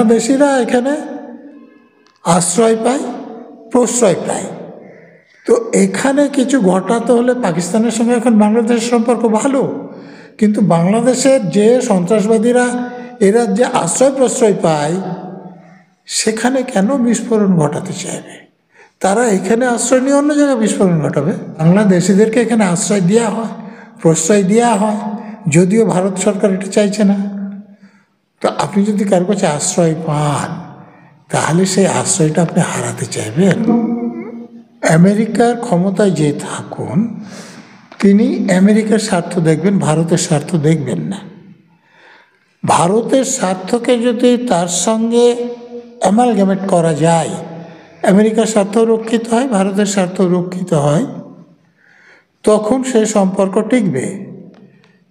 বাংলাদেশিরা এখানে আশ্রয় পায়, প্রশ্রয় পায়। তো এখানে কিছু ঘটাতে হলে পাকিস্তানের সঙ্গে এখন বাংলাদেশের সম্পর্ক ভালো, কিন্তু বাংলাদেশের যে সন্ত্রাসবাদীরা এরা যে আশ্রয় প্রশ্রয় পায় সেখানে কেন বিস্ফোরণ ঘটাতে চাইবে? তারা এখানে আশ্রয় নিয়ে অন্য জায়গায় বিস্ফোরণ ঘটাবে। বাংলাদেশিদেরকে এখানে আশ্রয় দেওয়া হয়, প্রশ্রয় দেওয়া হয়, যদিও ভারত সরকার এটা চাইছে না। তো আপনি যদি কারো কাছে আশ্রয় পান তাহলে সেই আশ্রয়টা আপনি হারাতে চাইবেন? আমেরিকার ক্ষমতায় যে থাকুন তিনি আমেরিকার স্বার্থ দেখবেন, ভারতের স্বার্থ দেখবেন না। ভারতের স্বার্থকে যদি তার সঙ্গে অ্যামালগামেট করা যায়, আমেরিকার স্বার্থ রক্ষিত হয়, ভারতের স্বার্থ রক্ষিত হয়, তখন সে সম্পর্ক টিকবে।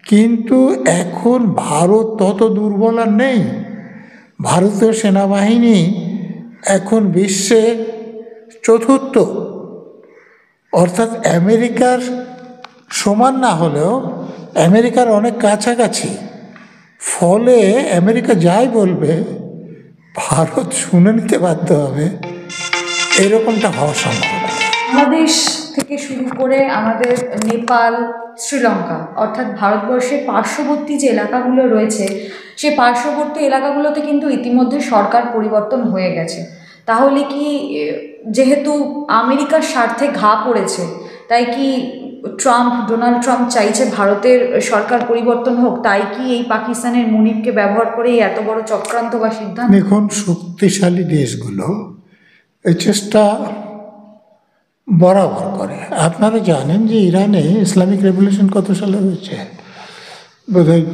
কিন্তু এখন ভারত তত দুর্বল আর নেই। ভারতীয় সেনাবাহিনী এখন বিশ্বে চতুর্থ, অর্থাৎ আমেরিকার সমান না হলেও আমেরিকার অনেক কাছাকাছি। ফলে আমেরিকা যাই বলবে ভারত শুনে নিতে বাধ্য হবে, এরকমটা হওয়া সম্ভব। বাংলাদেশ থেকে শুরু করে আমাদের নেপাল, শ্রীলঙ্কা অর্থাৎ ভারতবর্ষের পার্শ্ববর্তী যে এলাকাগুলো রয়েছে সেই পার্শ্ববর্তী এলাকাগুলোতে কিন্তু ইতিমধ্যে সরকার পরিবর্তন হয়ে গেছে। তাহলে কি যেহেতু আমেরিকার স্বার্থে ঘা পড়েছে, তাই কি ডোনাল্ড ট্রাম্প চাইছে ভারতের সরকার পরিবর্তন হোক? তাই কি এই পাকিস্তানের মুনিবকে ব্যবহার করে এত বড় চক্রান্ত বা সিদ্ধান্ত? দেখুন, শক্তিশালী দেশগুলো এই চেষ্টা বরাবর করে। আপনারা জানেন যে ইরানে ইসলামিক রেভলিউশন কত সালে হয়েছে? বোধহয়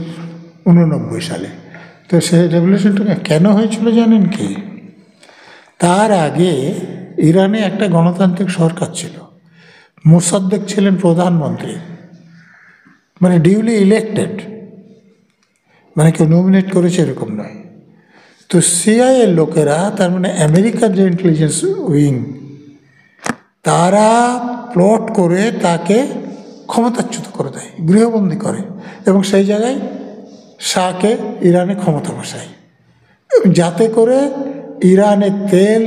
89 সালে। তো সেই রেভলিউশনটা কেন হয়েছিল জানেন কি? তার আগে ইরানে একটা গণতান্ত্রিক সরকার ছিল, মোসাদ্দেক ছিলেন প্রধানমন্ত্রী, মানে ডিউলি ইলেক্টেড, মানে কেউ নমিনেট করেছে এরকম নয়। তো সিআইএর লোকেরা, তার মানে আমেরিকার যে ইন্টেলিজেন্স উইং, তারা প্লট করে তাকে ক্ষমতাচ্যুত করে দেয়, গৃহবন্দী করে, এবং সেই জায়গায় শাহকে ইরানে ক্ষমতা বসায়, যাতে করে ইরানের তেল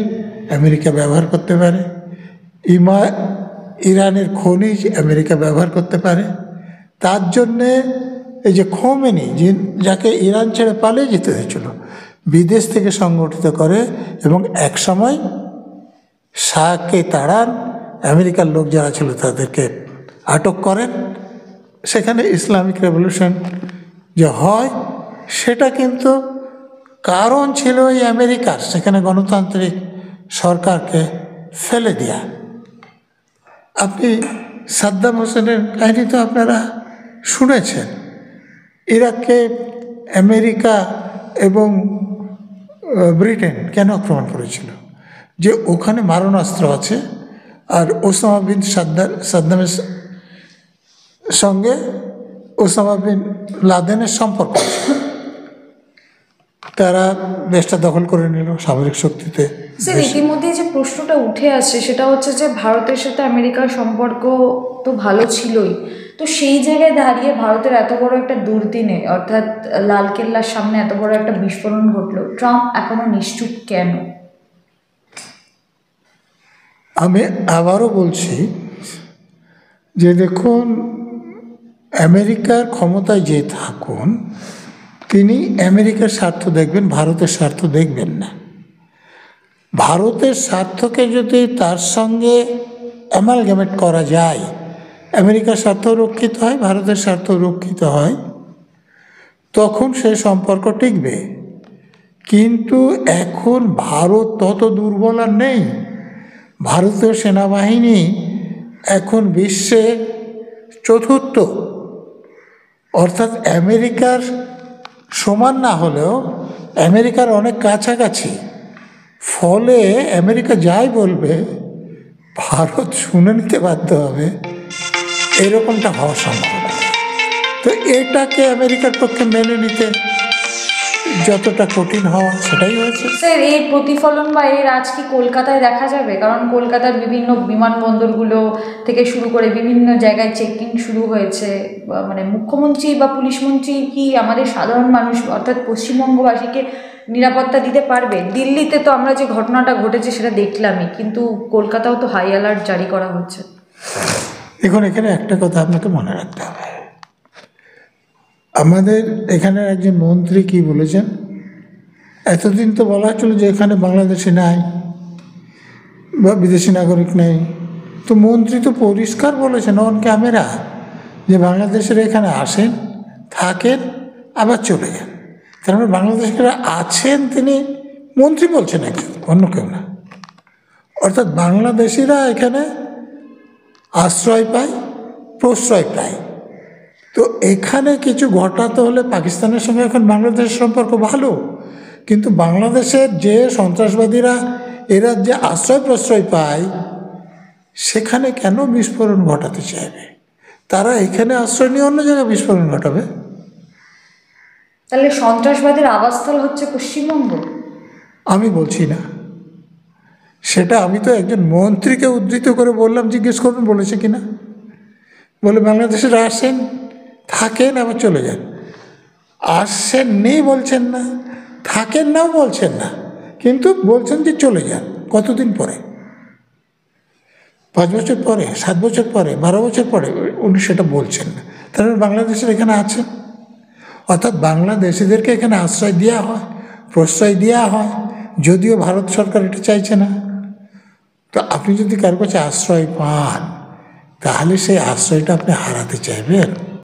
আমেরিকা ব্যবহার করতে পারে, ইরানের খনিজ আমেরিকা ব্যবহার করতে পারে। তার জন্যে এই যে খোমেনি, যাকে ইরান ছেড়ে পালিয়ে যেতে হয়েছিল, বিদেশ থেকে সংগঠিত করে এবং একসময় শাহকে তাড়ান, আমেরিকার লোক যারা ছিল তাদেরকে আটক করেন। সেখানে ইসলামিক রেভলিউশন যে হয় সেটা কিন্তু কারণ ছিল এই আমেরিকার সেখানে গণতান্ত্রিক সরকারকে ফেলে দেয়া। আপনি সাদ্দাম হোসেনের কাহিনী তো আপনারা শুনেছেন। ইরাককে আমেরিকা এবং ব্রিটেন কেন আক্রমণ করেছিল? যে ওখানে মারণাস্ত্র আছে, আর ওসামা বিন সাদ্দামের সঙ্গে ওসামা বিন লাদেনের সম্পর্ক আছে। তারা দেশটা দখল করে নিল সামরিক শক্তিতে। স্যার, ইতিমধ্যে যে প্রশ্নটা উঠে আসছে সেটা হচ্ছে যে ভারতের সাথে আমেরিকার সম্পর্ক তো ভালো ছিলই, তো সেই জায়গায় দাঁড়িয়ে ভারতের এত বড় একটা দুর্দিনে, অর্থাৎ লালকেল্লার সামনে এত বড় একটা বিস্ফোরণ ঘটলো, ট্রাম্প এখনো নিশ্চুপ কেন? আমি আবারও বলছি যে দেখুন, আমেরিকার ক্ষমতায় যে থাকুন তিনি আমেরিকার স্বার্থ দেখবেন, ভারতের স্বার্থ দেখবেন না। ভারতের স্বার্থকে যদি তার সঙ্গে অ্যামালগামেট করা যায়, আমেরিকার স্বার্থ রক্ষিত হয়, ভারতের স্বার্থ রক্ষিত হয়, তখন সে সম্পর্ক টিকবে। কিন্তু এখন ভারত তত দুর্বল আর নেই। ভারতীয় সেনাবাহিনী এখন বিশ্বে চতুর্থ, অর্থাৎ আমেরিকার সমান না হলেও আমেরিকার অনেক কাছাকাছি। ফলে আমেরিকা যাই বলবে ভারত শুনে নিতে বাধ্য হবে, এরকমটা হওয়া সম্ভব। তো এটাকে আমেরিকার পক্ষে মেনে নিতে যতটা কঠিন হওয়া সেটাই হয়েছে। স্যার, এর প্রতিফলন বা এর আজ কি কলকাতায় দেখা যাবে? কারণ কলকাতার বিভিন্ন বিমানবন্দরগুলো থেকে শুরু করে বিভিন্ন জায়গায় চেকিং শুরু হয়েছে। মানে মুখ্যমন্ত্রী বা পুলিশ মন্ত্রী কি আমাদের সাধারণ মানুষ অর্থাৎ পশ্চিমবঙ্গবাসীকে নিরাপত্তা দিতে পারবে? দিল্লিতে তো আমরা যে ঘটনাটা ঘটেছে সেটা দেখলামই, কিন্তু কলকাতাও তো হাই অ্যালার্ট জারি করা হচ্ছে। দেখুন, এখানে একটা কথা আপনাকে মনে রাখতে হবে। আমাদের এখানে একজন মন্ত্রী কি বলেছেন, এতদিন তো বলা হচ্ছিল যে এখানে বাংলাদেশি নাই বা বিদেশি নাগরিক নেই, তো মন্ত্রী তো পরিষ্কার বলেছেন অন ক্যামেরা যে বাংলাদেশের এখানে আসেন, থাকেন, আবার চলে যান। তার মানে বাংলাদেশের আছেন তিনি মন্ত্রী বলছেন, একজন, অন্য কেউ না। অর্থাৎ বাংলাদেশিরা এখানে আশ্রয় পায়, প্রশ্রয় পায়। তো এখানে কিছু ঘটাতে হলে পাকিস্তানের সঙ্গে এখন বাংলাদেশের সম্পর্ক ভালো, কিন্তু বাংলাদেশের যে সন্ত্রাসবাদীরা এরা যে আশ্রয় প্রশ্রয় পায়, সেখানে কেন বিস্ফোরণ ঘটাতে চাইবে? তারা এখানে আশ্রয় নিয়ে অন্য জায়গায় বিস্ফোরণ ঘটাবে। তাহলে সন্ত্রাসবাদের আবাসস্থল হচ্ছে পশ্চিমবঙ্গ? আমি বলছি না সেটা, আমি তো একজন মন্ত্রীকে উদ্ধৃত করে বললাম, জিজ্ঞেস করুন বলেছে কিনা। বলে বাংলাদেশের আসেন, থাকেন, আবার চলে যান। আসেন নেই বলছেন না, থাকেন নাও বলছেন না, কিন্তু বলছেন যে চলে যান। কতদিন পরে? 5 বছর পরে, 7 বছর পরে, 12 বছর পরে উনি সেটা বলছেন না। তাহলে বাংলাদেশের এখানে আছেন, অর্থাৎ বাংলাদেশিদেরকে এখানে আশ্রয় দেওয়া হয়, প্রশ্রয় দেওয়া হয়, যদিও ভারত সরকার এটা চাইছে না। তো আপনি যদি কারো কাছে আশ্রয় পান, তাহলে সেই আশ্রয়টা আপনি হারাতে চাইবেন?